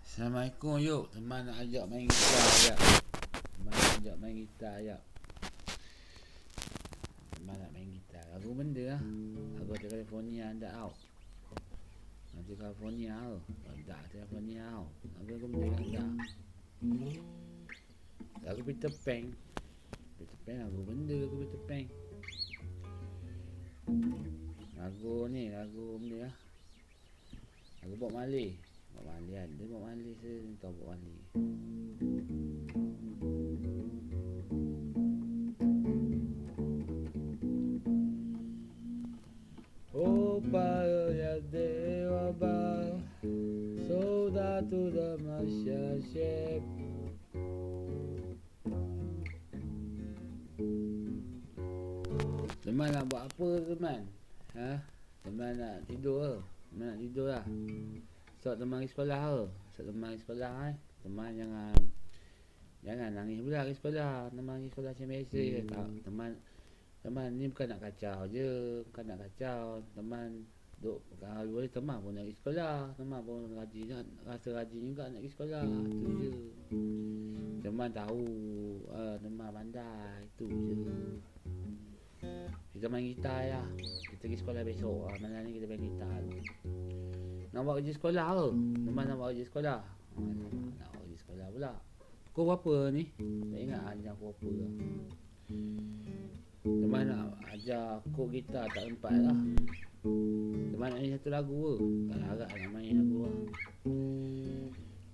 Assalamualaikum yuk. Teman nak ajak main gitar ajak. Teman nak ajak main gitar ajak. Teman nak main gitar. Lagu benda lah. Lagu ada California anda tau. Nanti California tau. Tak California tau. Lagu benda anda. Lagu Peter Pan. Peter Pan lagu benda lagu Peter Pan. Lagu ni lagu benda lah. Lagu Bob Marley. Bob Marley ada Bob Marley saya tahu Bob Marley. Oh para dewa ba soldado da marcha chef. Teman nak buat apa teman? Ha? Teman nak tidur ke? Teman nak tidur lah. So teman pergi sekolah ke? So teman pergi sekolah Teman jangan nangis pula pergi sekolah. Teman pergi sekolah macam biasa je. Teman ni bukan nak kacau je. Bukan nak kacau. Teman duk kalau boleh teman pun nak pergi sekolah. Teman pun rasa rajin juga nak pergi sekolah. Tu je. Teman tahu teman pandai. Tu je. Kita main gitar lah. Kita pergi sekolah besok. Malam ni kita main gitar tu. Nak buat kerja sekolah ke? Teman nak buat kerja sekolah? Nak buat kerja sekolah pula. Pukul berapa ni? Tak ingat ajar pukul berapa lah. Teman nak ajar kod gitar tak sempat lah. Teman nak nyanyi satu lagu ke? Tak larat nak main lagu lah.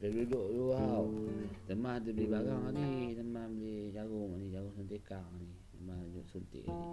Dia duduk dulu tau. Teman tu beli barang ni. Teman beli jarum ni. Jarum suntikang ni. Teman duduk suntik ni.